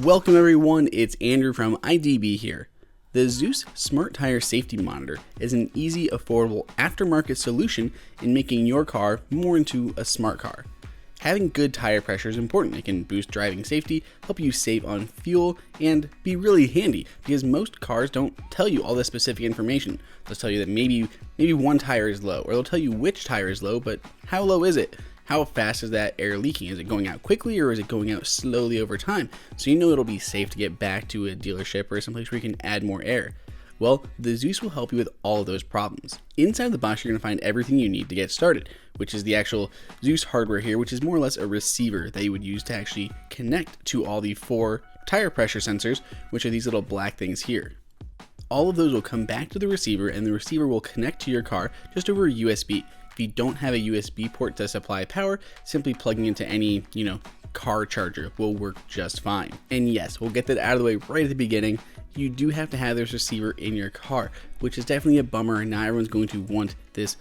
Welcome everyone, it's Andrew from IDB here. The ZUS Smart Tire Safety Monitor is an easy, affordable aftermarket solution in making your car more into a smart car. Having good tire pressure is important. It can boost driving safety, help you save on fuel, and be really handy because most cars don't tell you all this specific information. They'll tell you that maybe one tire is low, or they'll tell you which tire is low, but how low is it? How fast is that air leaking? Is it going out quickly or is it going out slowly over time? So you know it'll be safe to get back to a dealership or someplace where you can add more air. Well, the ZUS will help you with all of those problems. Inside the box, you're going to find everything you need to get started, which is the actual ZUS hardware here, which is more or less a receiver that you would use to actually connect to all the 4 tire pressure sensors, which are these little black things here. All of those will come back to the receiver, and the receiver will connect to your car just over USB. If you don't have a USB port to supply power, simply plugging into any, car charger will work just fine. And yes, we'll get that out of the way right at the beginning. You do have to have this receiver in your car, which is definitely a bummer. Not everyone's going to want this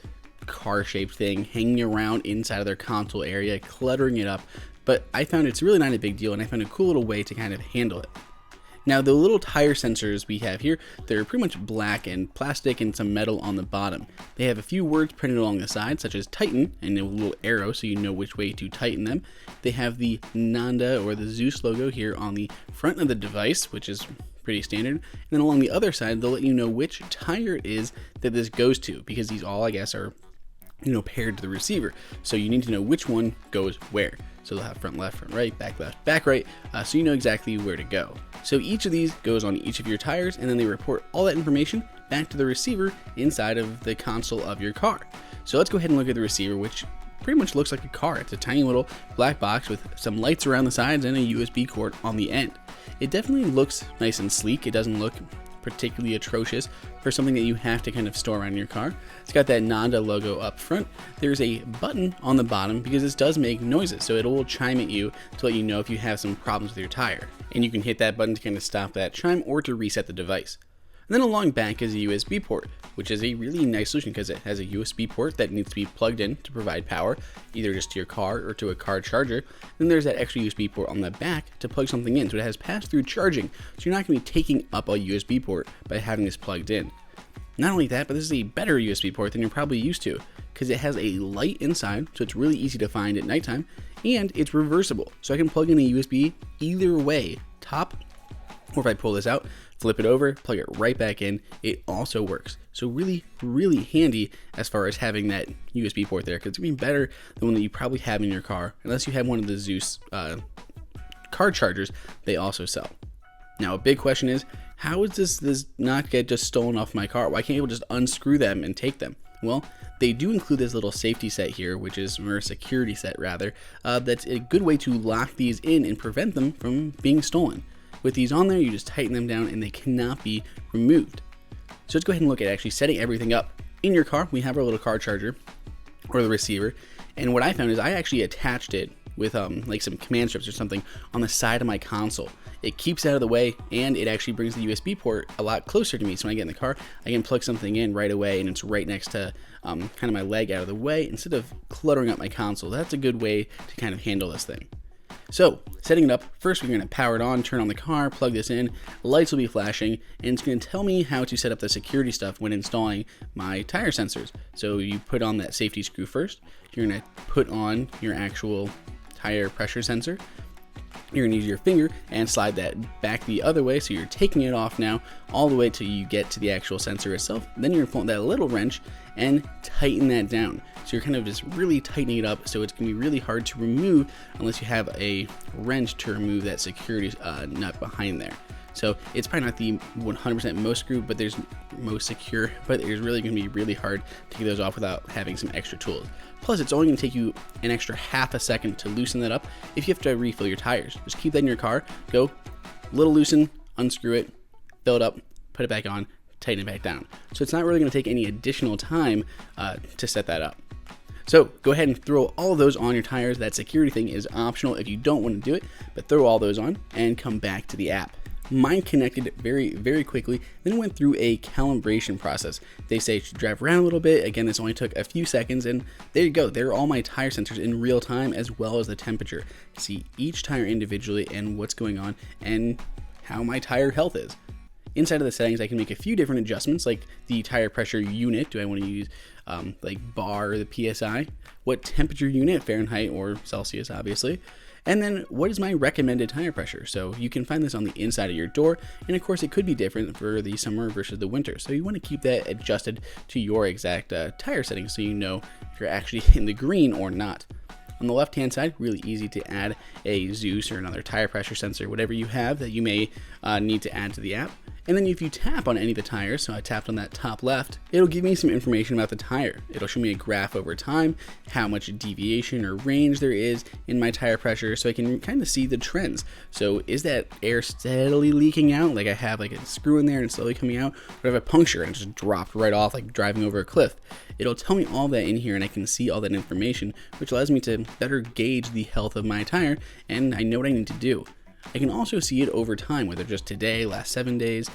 car-shaped thing hanging around inside of their console area, cluttering it up. But I found it's really not a big deal, and I found a cool little way to kind of handle it. Now, the little tire sensors we have here, they're pretty much black and plastic and some metal on the bottom. They have a few words printed along the side, such as tighten, and a little arrow so you know which way to tighten them. They have the Nanda or the ZUS logo here on the front of the device, which is pretty standard. And then along the other side, they'll let you know which tire it is that this goes to, because these all, I guess, are paired to the receiver. So you need to know which one goes where. So they'll have front left, front right, back left, back right, so you know exactly where to go. So each of these goes on each of your tires, and then they report all that information back to the receiver inside of the console of your car. So let's go ahead and look at the receiver, which pretty much looks like a car. It's a tiny little black box with some lights around the sides and a USB cord on the end. It definitely looks nice and sleek. It doesn't look particularly atrocious for something that you have to kind of store around your car. It's got that Nanda logo up front. There's a button on the bottom because this does make noises, so it will chime at you to let you know if you have some problems with your tire. And you can hit that button to kind of stop that chime or to reset the device. And then along back is a USB port, which is a really nice solution because it has a USB port that needs to be plugged in to provide power, either just to your car or to a car charger. Then there's that extra USB port on the back to plug something in, so it has pass-through charging, so you're not going to be taking up a USB port by having this plugged in. Not only that, but this is a better USB port than you're probably used to, because it has a light inside, so it's really easy to find at nighttime, and it's reversible, so I can plug in a USB either way, top, or if I pull this out, flip it over, plug it right back in, it also works. So really, really handy as far as having that USB port there, because it's going to be better than one that you probably have in your car, unless you have one of the ZUS car chargers they also sell. Now, a big question is, how is this not get just stolen off my car? Why can't people just unscrew them and take them? Well, they do include this little safety set here, which is, or a security set rather, that's a good way to lock these in and prevent them from being stolen. With these on there, you just tighten them down and they cannot be removed. So let's go ahead and look at actually setting everything up. In your car, we have our little car charger or the receiver. And what I found is I actually attached it with like some command strips or something on the side of my console. It keeps it out of the way, and it actually brings the USB port a lot closer to me. So when I get in the car, I can plug something in right away, and it's right next to kind of my leg out of the way instead of cluttering up my console. That's a good way to kind of handle this thing. So, setting it up, first we're going to power it on, turn on the car, plug this in, lights will be flashing, and it's going to tell me how to set up the security stuff when installing my tire sensors. So you put on that safety screw first, you're going to put on your actual tire pressure sensor, you're going to use your finger and slide that back the other way, so you're taking it off now all the way till you get to the actual sensor itself. Then you're going to pull that little wrench and tighten that down. So you're kind of just really tightening it up, so it's going to be really hard to remove unless you have a wrench to remove that security nut behind there. So it's probably not the 100% most screw, but there's most secure, but it's really going to be really hard to get those off without having some extra tools. Plus, it's only going to take you an extra half a second to loosen that up if you have to refill your tires. Just keep that in your car, go little loosen, unscrew it, fill it up, put it back on, tighten it back down. So it's not really going to take any additional time to set that up. So go ahead and throw all of those on your tires. That security thing is optional if you don't want to do it, but throw all those on and come back to the app. Mine connected very quickly, then went through a calibration process. They say to drive around a little bit. Again, this only took a few seconds, and there you go. There are all my tire sensors in real time, as well as the temperature. See each tire individually and what's going on and how my tire health is. Inside of the settings, I can make a few different adjustments, like the tire pressure unit. Do I want to use like bar or the PSI? What temperature unit, Fahrenheit or Celsius, obviously. And then what is my recommended tire pressure? So you can find this on the inside of your door. And of course, it could be different for the summer versus the winter. So you want to keep that adjusted to your exact tire settings so you know if you're actually in the green or not. On the left-hand side, really easy to add a ZUS or another tire pressure sensor, whatever you have that you may need to add to the app. And then if you tap on any of the tires, so I tapped on that top left, it'll give me some information about the tire. It'll show me a graph over time, how much deviation or range there is in my tire pressure, so I can kind of see the trends. So is that air steadily leaking out, like I have like a screw in there and it's slowly coming out, or if I have a puncture and it just dropped right off like driving over a cliff? It'll tell me all that in here, and I can see all that information, which allows me to better gauge the health of my tire, and I know what I need to do. I can also see it over time, whether just today, last 7 days,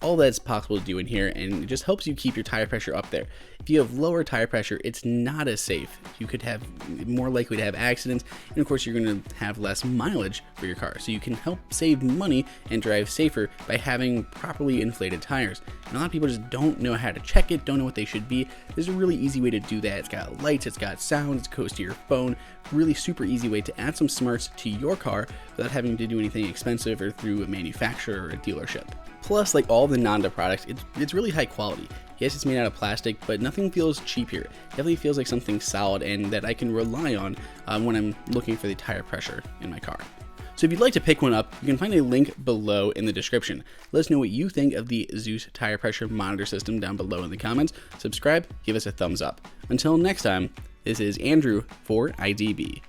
all that's possible to do in here, and it just helps you keep your tire pressure up there. If you have lower tire pressure, it's not as safe. You could have more likely to have accidents, and of course you're going to have less mileage for your car. So you can help save money and drive safer by having properly inflated tires. And a lot of people just don't know how to check it, don't know what they should be. There's a really easy way to do that. It's got lights, it's got sound, it goes to your phone. Really super easy way to add some smarts to your car without having to do anything expensive or through a manufacturer or a dealership. Plus, like all the Nanda products, it's really high quality. Yes, it's made out of plastic, but nothing feels cheap here. It definitely feels like something solid and that I can rely on when I'm looking for the tire pressure in my car. So if you'd like to pick one up, you can find a link below in the description. Let us know what you think of the ZUS tire pressure monitor system down below in the comments. Subscribe, give us a thumbs up. Until next time, this is Andrew for IDB.